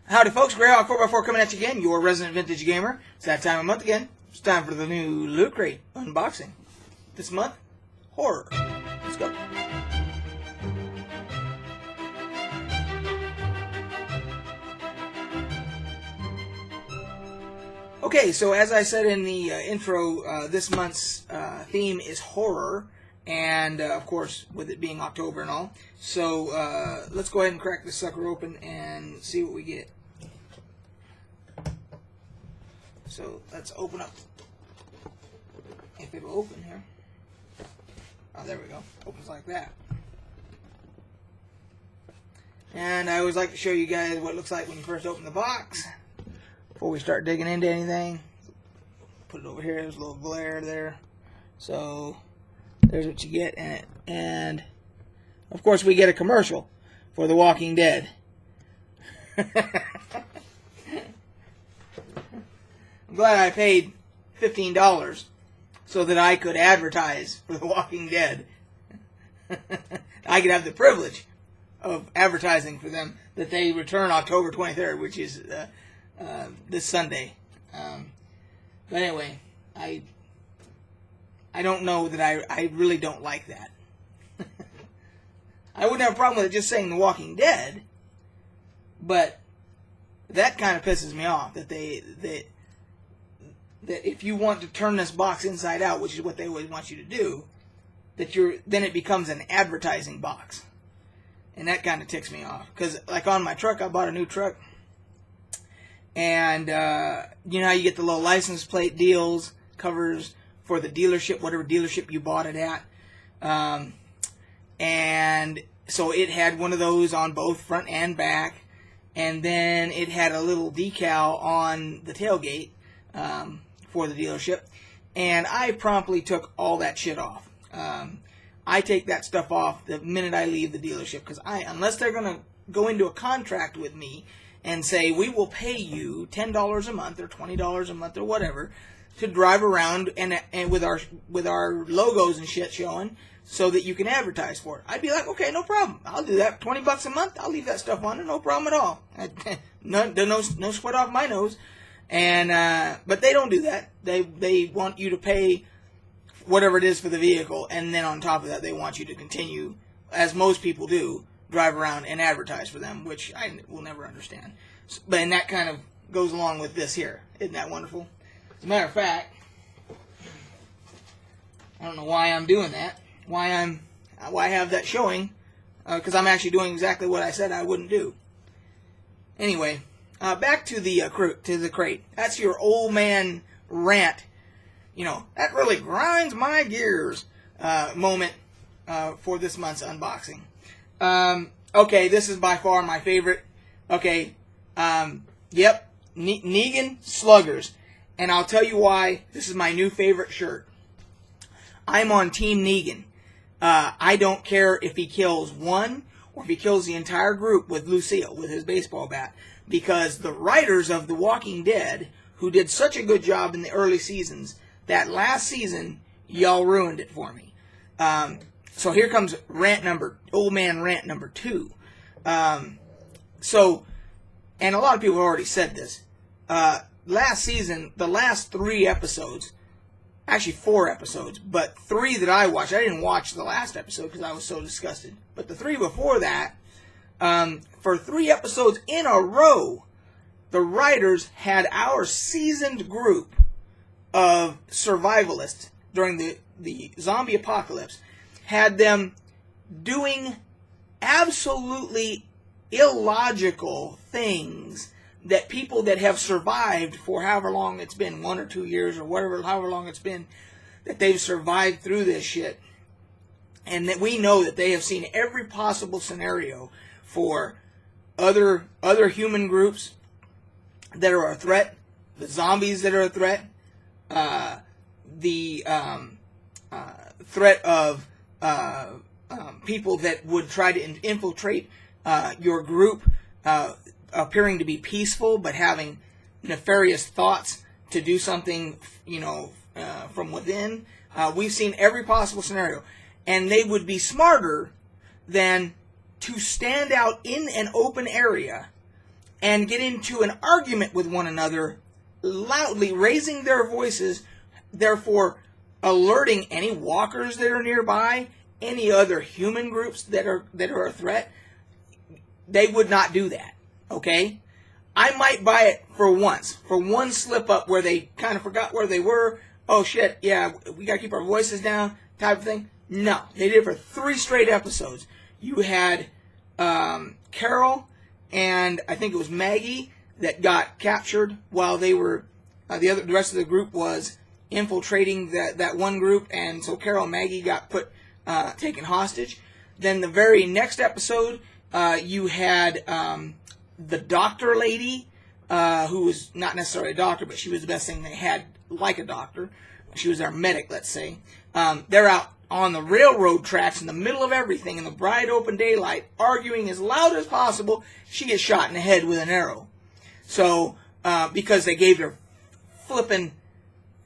Howdy folks, Greyhawk 4x4 coming at you again, your resident vintage gamer. It's that time of month again. It's time for the new Loot Crate unboxing. This month, horror. Let's go. Okay, so as I said in the intro, this month's theme is horror. And, of course, with it being October and all. So, let's go ahead and crack this sucker open and see what we get. So, let's open up. If it'll open here. Oh, there we go. Opens like that. And I always like to show you guys what it looks like when you first open the box. Before we start digging into anything. Put it over here. There's a little glare there. So... there's what you get in it. And, of course, we get a commercial for The Walking Dead. I'm glad I paid $15 so that I could advertise for The Walking Dead. I could have the privilege of advertising for them that they return October 23rd, which is this Sunday. But anyway, I don't know that I really don't like that. I wouldn't have a problem with it just saying The Walking Dead, but that kind of pisses me off that that if you want to turn this box inside out, which is what they always want you to do, then it becomes an advertising box. And that kind of ticks me off. Because, like on my truck, I bought a new truck. And, you know how you get the little license plate deals, covers for the dealership, whatever dealership you bought it at. And so it had one of those on both front and back. And then it had a little decal on the tailgate for the dealership. And I promptly took all that shit off. I take that stuff off the minute I leave the dealership. Because unless they're going to go into a contract with me and say, we will pay you $10 a month or $20 a month or whatever to drive around and with our logos and shit showing so that you can advertise for it. I'd be like, okay, no problem. I'll do that. $20 a month, I'll leave that stuff on there, no problem at all. No sweat off my nose. And but they don't do that. They want you to pay whatever it is for the vehicle, and then on top of that, they want you to continue, as most people do, drive around and advertise for them, which I will never understand. And that kind of goes along with this here. Isn't that wonderful? As a matter of fact, I don't know why I'm doing that. Why I have that showing, because I'm actually doing exactly what I said I wouldn't do. Anyway, back to the crate. That's your old man rant. You know, that really grinds my gears moment for this month's unboxing. Okay, this is by far my favorite. Okay, yep, Negan Sluggers. And I'll tell you why this is my new favorite shirt. I'm on Team Negan. I don't care if he kills one or if he kills the entire group with Lucille, with his baseball bat. Because the writers of The Walking Dead, who did such a good job in the early seasons, that last season, y'all ruined it for me. So here comes old man rant number 2. And a lot of people have already said this. Last season, the last 3 episodes, actually 4 episodes, but 3 that I watched, I didn't watch the last episode because I was so disgusted. But the 3 before that, for 3 episodes in a row, the writers had our seasoned group of survivalists during the zombie apocalypse, had them doing absolutely illogical things that people that have survived for however long it's been, 1 or 2 years or however long it's been, that they've survived through this shit. And that we know that they have seen every possible scenario for other human groups that are a threat, the zombies that are a threat, the threat of people that would try to infiltrate your group, appearing to be peaceful but having nefarious thoughts to do something, from within. We've seen every possible scenario, and they would be smarter than to stand out in an open area and get into an argument with one another, loudly raising their voices, therefore alerting any walkers that are nearby, any other human groups that are a threat. They would not do that, okay? I might buy it for once, for one slip up where they kind of forgot where they were. Oh shit, yeah, we gotta keep our voices down, type of thing. No, they did it for 3 straight episodes. You had Carol and I think it was Maggie that got captured while they were the rest of the group was infiltrating that one group, and so Carol and Maggie got taken hostage. Then the very next episode, you had the doctor lady, who was not necessarily a doctor, but she was the best thing they had, like a doctor. She was our medic, let's say. They're out on the railroad tracks in the middle of everything in the bright open daylight, arguing as loud as possible. She gets shot in the head with an arrow. So, because they gave her flipping,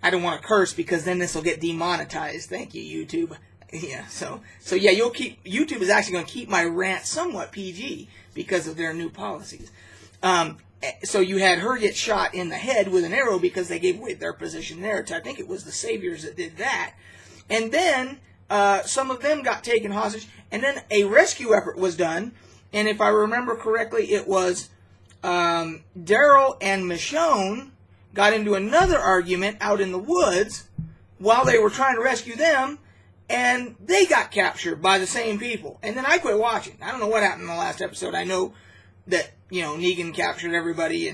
I don't want to curse because then this will get demonetized. Thank you, YouTube. Yeah, so yeah, YouTube is actually going to keep my rant somewhat PG because of their new policies. So you had her get shot in the head with an arrow because they gave away their position there. I think it was the Saviors that did that. And then some of them got taken hostage, and then a rescue effort was done. And if I remember correctly, it was Daryl and Michonne got into another argument out in the woods while they were trying to rescue them, and they got captured by the same people. And then I quit watching. I don't know what happened in the last episode. I know that, Negan captured everybody,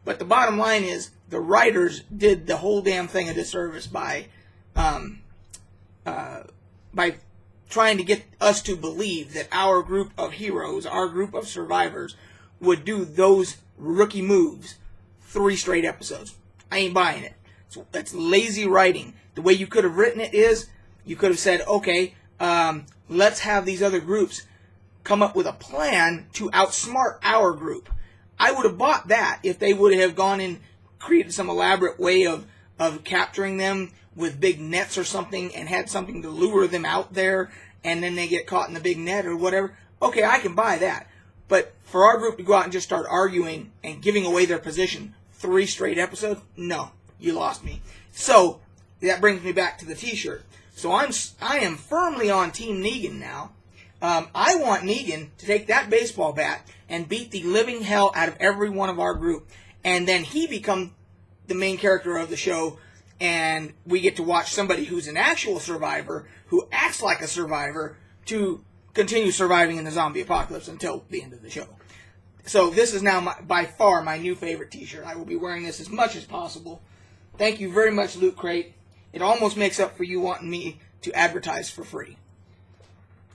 but the bottom line is the writers did the whole damn thing a disservice by trying to get us to believe that our group of heroes, our group of survivors, would do those rookie moves 3 straight episodes. I ain't buying it. That's lazy writing. The way you could have written it is, you could have said, okay, let's have these other groups come up with a plan to outsmart our group. I would have bought that if they would have gone and created some elaborate way of capturing them with big nets or something and had something to lure them out there and then they get caught in the big net or whatever. Okay, I can buy that. But for our group to go out and just start arguing and giving away their position 3 straight episodes, no, you lost me. So that brings me back to the t-shirt. So I am firmly on Team Negan now. I want Negan to take that baseball bat and beat the living hell out of every one of our group. And then he become the main character of the show. And we get to watch somebody who's an actual survivor, who acts like a survivor, to continue surviving in the zombie apocalypse until the end of the show. So this is now by far my new favorite t-shirt. I will be wearing this as much as possible. Thank you very much, Loot Crate. It almost makes up for you wanting me to advertise for free.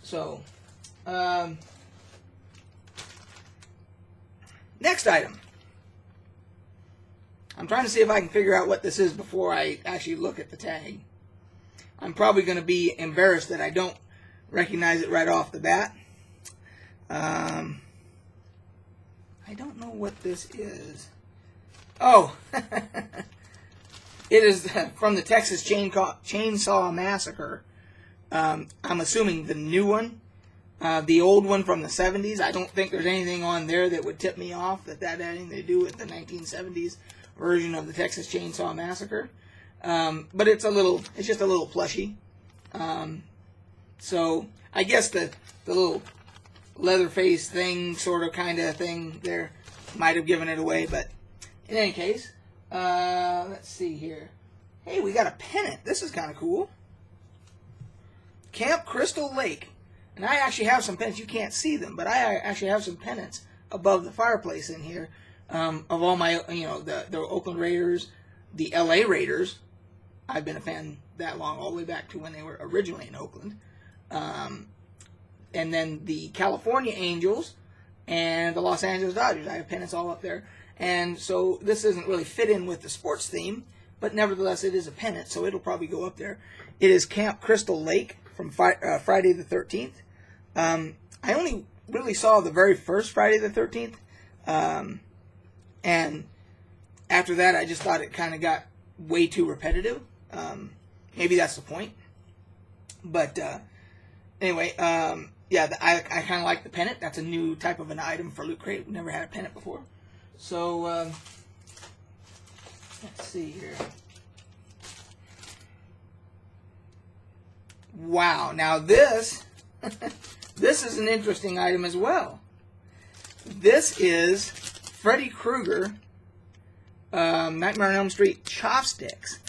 So, next item. I'm trying to see if I can figure out what this is before I actually look at the tag. I'm probably going to be embarrassed that I don't recognize it right off the bat. I don't know what this is. Oh, it is from the Texas Chainsaw Massacre. I'm assuming the new one. The old one from the 70s. I don't think there's anything on there that would tip me off that had anything to do with the 1970s version of the Texas Chainsaw Massacre. But it's just a little plushie. So I guess the little Leatherface thing, sort of kind of thing there, might have given it away. But in any case, let's see here. Hey, we got a pennant. This is kind of cool. Camp Crystal Lake. And I actually have some pennants. You can't see them, but I actually have some pennants above the fireplace in here of all my, the Oakland Raiders, the LA Raiders. I've been a fan that long, all the way back to when they were originally in Oakland. And then the California Angels and the Los Angeles Dodgers. I have pennants all up there. And so this doesn't really fit in with the sports theme, but nevertheless it is a pennant, so it'll probably go up there. It is Camp Crystal Lake from Friday the 13th. I only really saw the very first Friday the 13th. And after that, I just thought it kind of got way too repetitive. Maybe that's the point. But anyway, yeah, I kind of like the pennant. That's a new type of an item for Loot Crate. We've never had a pennant before. So, let's see here. Wow, now this, this is an interesting item as well. This is Freddy Krueger, Nightmare on Elm Street chopsticks.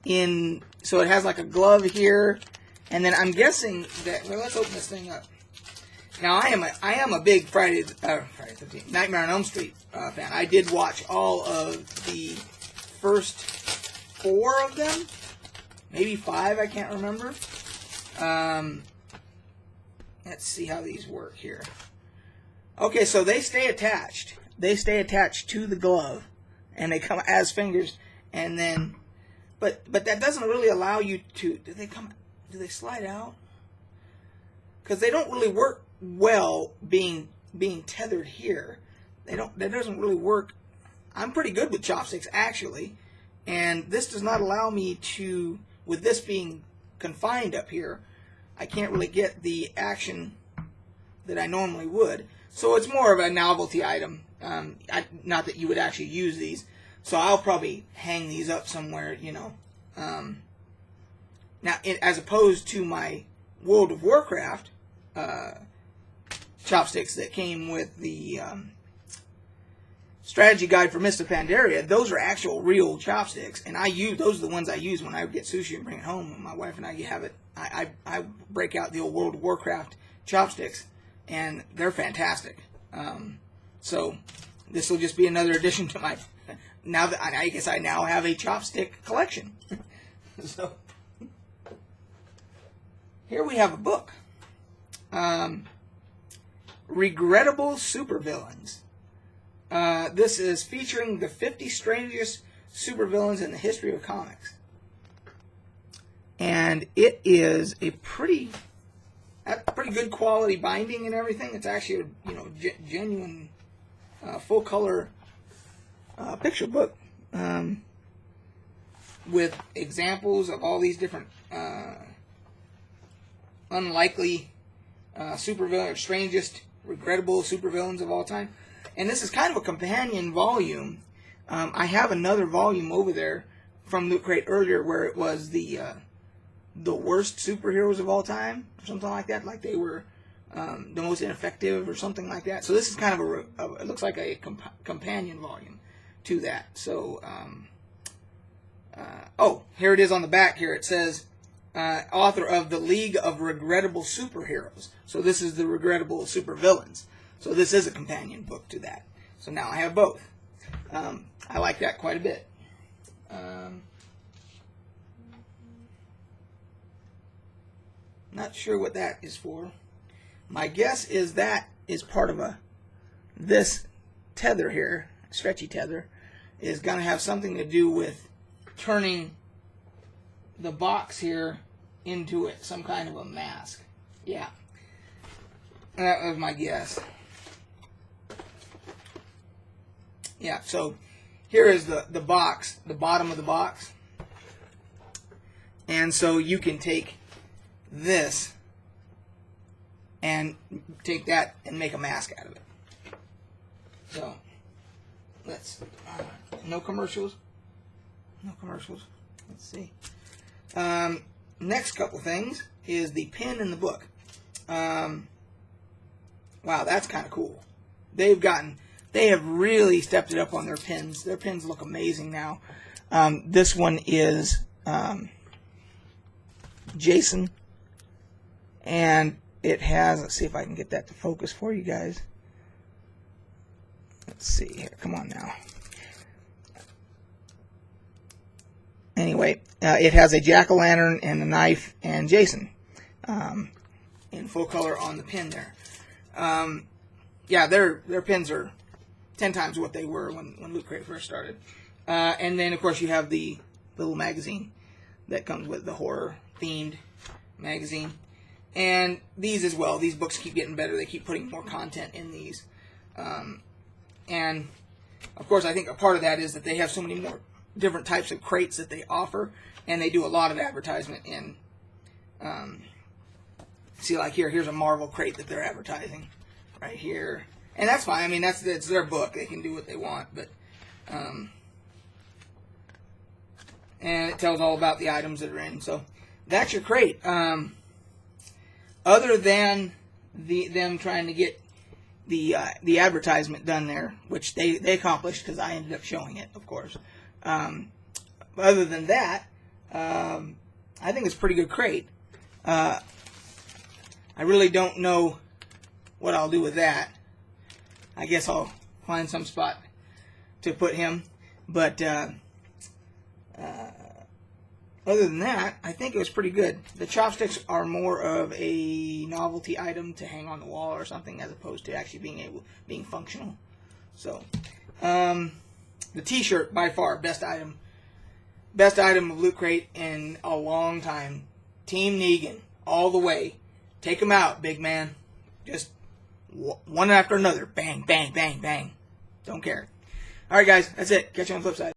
So it has like a glove here, and then I'm guessing that, well, let's open this thing up. Now I am a big Friday the 13th, Nightmare on Elm Street fan. I did watch all of the first 4 of them, maybe 5, I can't remember. Let's see how these work here. Okay, so they stay attached. They stay attached to the glove, and they come as fingers, and then, but that doesn't really allow you to. Do they slide out? Because they don't really work well being tethered here. That doesn't really work. I'm pretty good with chopsticks actually, and this does not allow me to. With this being confined up here, I can't really get the action that I normally would. So it's more of a novelty item. Not that you would actually use these. So I'll probably hang these up somewhere, you know. Now, as opposed to my World of Warcraft chopsticks that came with the strategy guide for Mist of Pandaria, those are actual real chopsticks, and those are the ones I use when I get sushi and bring it home. My wife and I have it. I break out the old World of Warcraft chopsticks, and they're fantastic. So this will just be another addition to my. Now that I guess I now have a chopstick collection. So here we have a book. Regrettable Supervillains. This is featuring the 50 strangest supervillains in the history of comics. And it is a pretty good quality binding and everything. It's actually a genuine full color picture book with examples of all these different unlikely supervillains, strangest, regrettable supervillains of all time. And this is kind of a companion volume. I have another volume over there from Loot Crate earlier where it was the worst superheroes of all time, or something like that. Like they were the most ineffective, or something like that. So this is kind of it looks like a companion volume to that. So, oh, here it is on the back. Here it says, author of the League of Regrettable Superheroes. So this is the Regrettable Supervillains. So this is a companion book to that. So now I have both. I like that quite a bit. Not sure what that is for. My guess is that is part of this tether here, stretchy tether, is going to have something to do with turning the box here into some kind of a mask. Yeah. That was my guess. Yeah, so here is the box, the bottom of the box. And so you can take this and take that and make a mask out of it. So, no commercials. No commercials. Let's see. Next couple things is the pin in the book. Wow, that's kind of cool. They have really stepped it up on their pins. Their pins look amazing now. This one is Jason. And it has, let's see if I can get that to focus for you guys. Let's see here. Come on now. Anyway, it has a jack-o'-lantern and a knife and Jason in full color on the pin there. Yeah, their pins are 10 times what they were when Loot Crate first started. And then, of course, you have the little magazine that comes with the horror-themed magazine. And these as well. These books keep getting better. They keep putting more content in these. And, of course, I think a part of that is that they have so many more different types of crates that they offer. And they do a lot of advertisement in... see, like here's a Marvel crate that they're advertising. Right here. And that's fine. I mean, it's their book. They can do what they want. But and it tells all about the items that are in. So that's your crate. Other than them trying to get the advertisement done there, which they accomplished because I ended up showing it, of course. Other than that, I think it's a pretty good crate. I really don't know what I'll do with that. I guess I'll find some spot to put him. But other than that, I think it was pretty good. The chopsticks are more of a novelty item to hang on the wall or something, as opposed to actually being functional. So, the T-shirt by far best item of Loot Crate in a long time. Team Negan all the way. Take them out, big man. Just one after another. Bang, bang, bang, bang. Don't care. All right, guys, that's it. Catch you on the flip side.